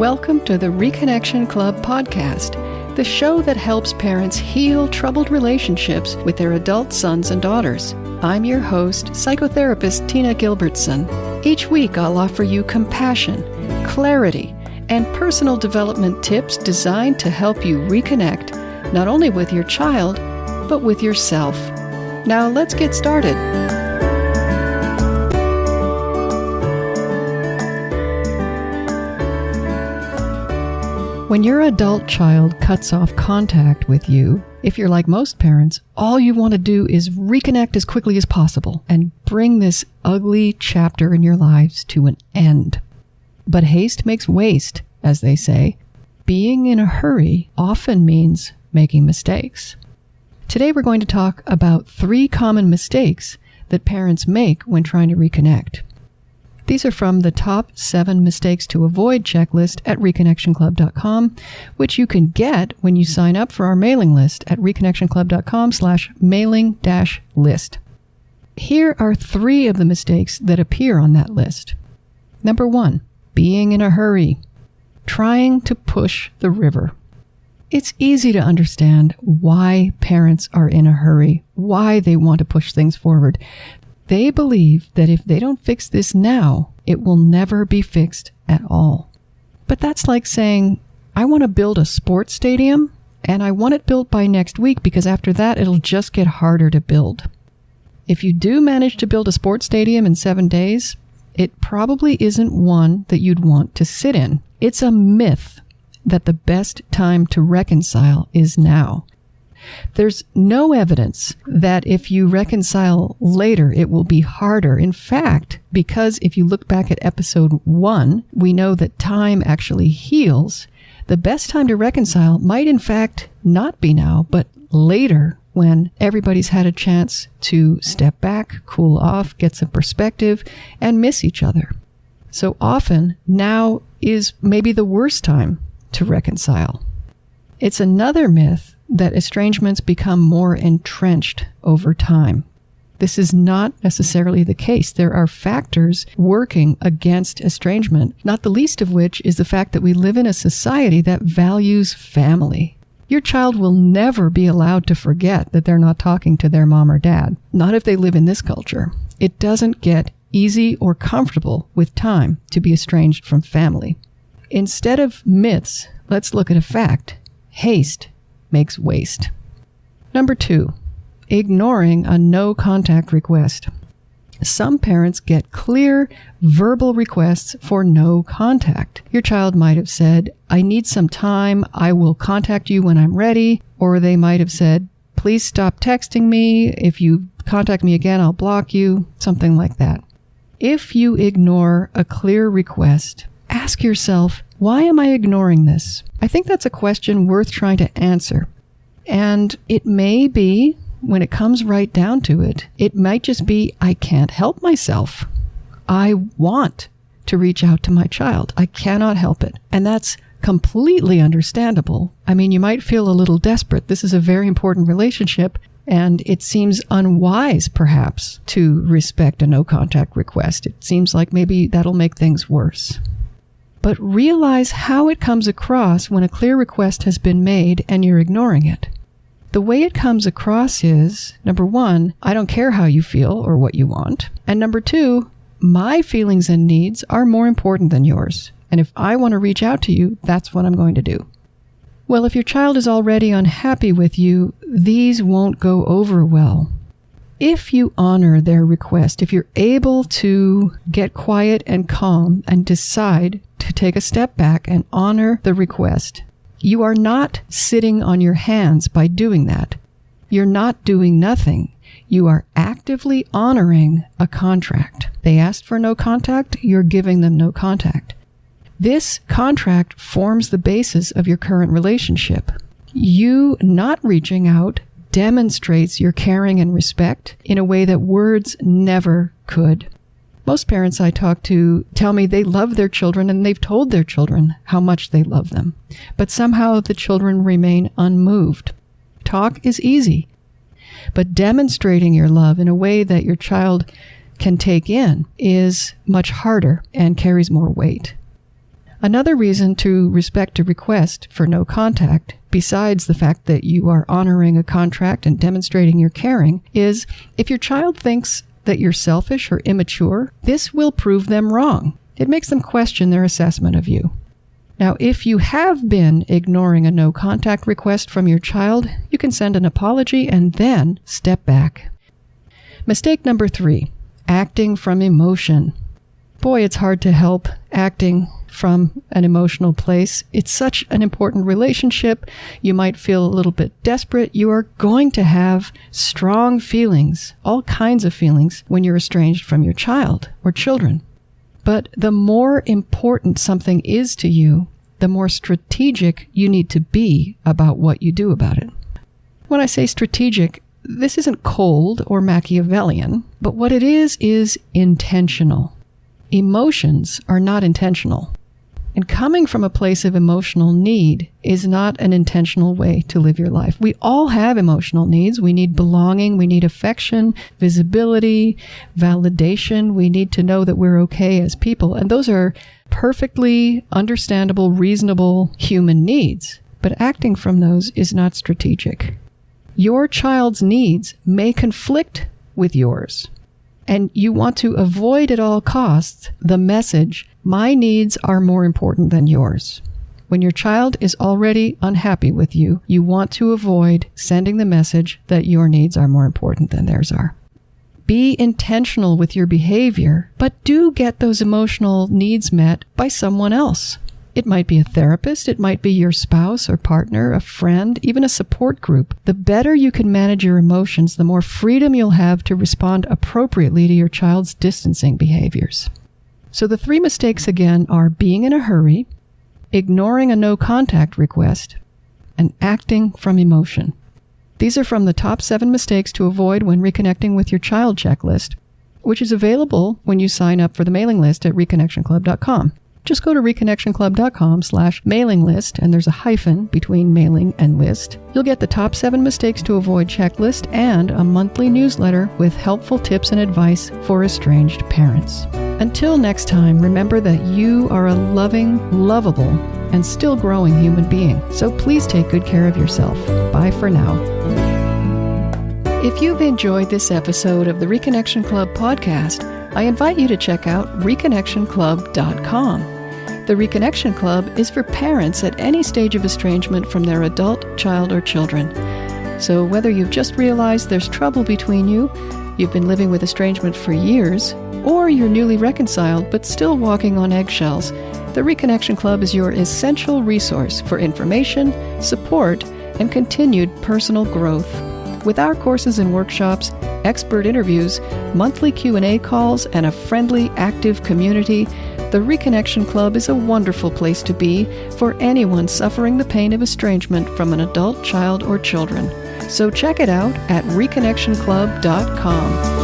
Welcome to the Reconnection Club podcast, the show that helps parents heal troubled relationships with their adult sons and daughters. I'm your host, psychotherapist Tina Gilbertson. Each week I'll offer you compassion, clarity, and personal development tips designed to help you reconnect not only with your child, but with yourself. Now let's get started. When your adult child cuts off contact with you, if you're like most parents, all you want to do is reconnect as quickly as possible and bring this ugly chapter in your lives to an end. But haste makes waste, as they say. Being in a hurry often means making mistakes. Today we're going to talk about 3 common mistakes that parents make when trying to reconnect. These are from the top 7 mistakes to avoid checklist at reconnectionclub.com, which you can get when you sign up for our mailing list at reconnectionclub.com/mailing-list. Here are 3 of the mistakes that appear on that list. Number 1, being in a hurry, trying to push the river. It's easy to understand why parents are in a hurry, why they want to push things forward. They believe that if they don't fix this now, it will never be fixed at all. But that's like saying, I want to build a sports stadium, and I want it built by next week because after that it'll just get harder to build. If you do manage to build a sports stadium in 7 days, it probably isn't one that you'd want to sit in. It's a myth that the best time to reconcile is now. There's no evidence that if you reconcile later, it will be harder. In fact, because if you look back at episode 1, we know that time actually heals. The best time to reconcile might in fact not be now, but later when everybody's had a chance to step back, cool off, get some perspective, and miss each other. So often, now is maybe the worst time to reconcile. It's another myth that estrangements become more entrenched over time. This is not necessarily the case. There are factors working against estrangement, not the least of which is the fact that we live in a society that values family. Your child will never be allowed to forget that they're not talking to their mom or dad, not if they live in this culture. It doesn't get easy or comfortable with time to be estranged from family. Instead of myths, let's look at a fact. Haste makes waste. Number 2, ignoring a no contact request. Some parents get clear verbal requests for no contact. Your child might have said, I need some time, I will contact you when I'm ready. Or they might have said, please stop texting me. If you contact me again, I'll block you. Something like that. If you ignore a clear request, ask yourself, why am I ignoring this? I think that's a question worth trying to answer. And it may be, when it comes right down to it, it might just be, I can't help myself. I want to reach out to my child. I cannot help it. And that's completely understandable. I mean, you might feel a little desperate. This is a very important relationship, and it seems unwise, perhaps, to respect a no contact request. It seems like maybe that'll make things worse. But realize how it comes across when a clear request has been made and you're ignoring it. The way it comes across is, number 1, I don't care how you feel or what you want. And number 2, my feelings and needs are more important than yours. And if I want to reach out to you, that's what I'm going to do. Well, if your child is already unhappy with you, these won't go over well. If you honor their request, if you're able to get quiet and calm and decide to take a step back and honor the request, you are not sitting on your hands by doing that. You're not doing nothing. You are actively honoring a contract. They asked for no contact, you're giving them no contact. This contract forms the basis of your current relationship. You not reaching out demonstrates your caring and respect in a way that words never could. Most parents I talk to tell me they love their children and they've told their children how much they love them. But somehow the children remain unmoved. Talk is easy, but demonstrating your love in a way that your child can take in is much harder and carries more weight. Another reason to respect a request for no contact, besides the fact that you are honoring a contract and demonstrating your caring, is if your child thinks that you're selfish or immature, this will prove them wrong. It makes them question their assessment of you. Now, if you have been ignoring a no contact request from your child, you can send an apology and then step back. Mistake number 3, acting from emotion. Boy, it's hard to help acting from an emotional place. It's such an important relationship. You might feel a little bit desperate. You are going to have strong feelings, all kinds of feelings, when you're estranged from your child or children. But the more important something is to you, the more strategic you need to be about what you do about it. When I say strategic, this isn't cold or Machiavellian, but what it is intentional. Emotions are not intentional. And coming from a place of emotional need is not an intentional way to live your life. We all have emotional needs. We need belonging. We need affection, visibility, validation. We need to know that we're okay as people. And those are perfectly understandable, reasonable human needs. But acting from those is not strategic. Your child's needs may conflict with yours. And you want to avoid at all costs the message, my needs are more important than yours. When your child is already unhappy with you, you want to avoid sending the message that your needs are more important than theirs are. Be intentional with your behavior, but do get those emotional needs met by someone else. It might be a therapist, it might be your spouse or partner, a friend, even a support group. The better you can manage your emotions, the more freedom you'll have to respond appropriately to your child's distancing behaviors. So the 3 mistakes again are being in a hurry, ignoring a no contact request, and acting from emotion. These are from the top 7 mistakes to avoid when reconnecting with your child checklist, which is available when you sign up for the mailing list at reconnectionclub.com. Just go to reconnectionclub.com/mailing list, and there's a hyphen between mailing and list. You'll get the top 7 mistakes to avoid checklist and a monthly newsletter with helpful tips and advice for estranged parents. Until next time, remember that you are a loving, lovable, and still growing human being. So please take good care of yourself. Bye for now. If you've enjoyed this episode of the Reconnection Club podcast, I invite you to check out reconnectionclub.com. The Reconnection Club is for parents at any stage of estrangement from their adult, child, or children. So whether you've just realized there's trouble between you, you've been living with estrangement for years, or you're newly reconciled but still walking on eggshells, the Reconnection Club is your essential resource for information, support, and continued personal growth. With our courses and workshops, expert interviews, monthly Q&A calls, and a friendly, active community, the Reconnection Club is a wonderful place to be for anyone suffering the pain of estrangement from an adult, child, or children. So check it out at reconnectionclub.com.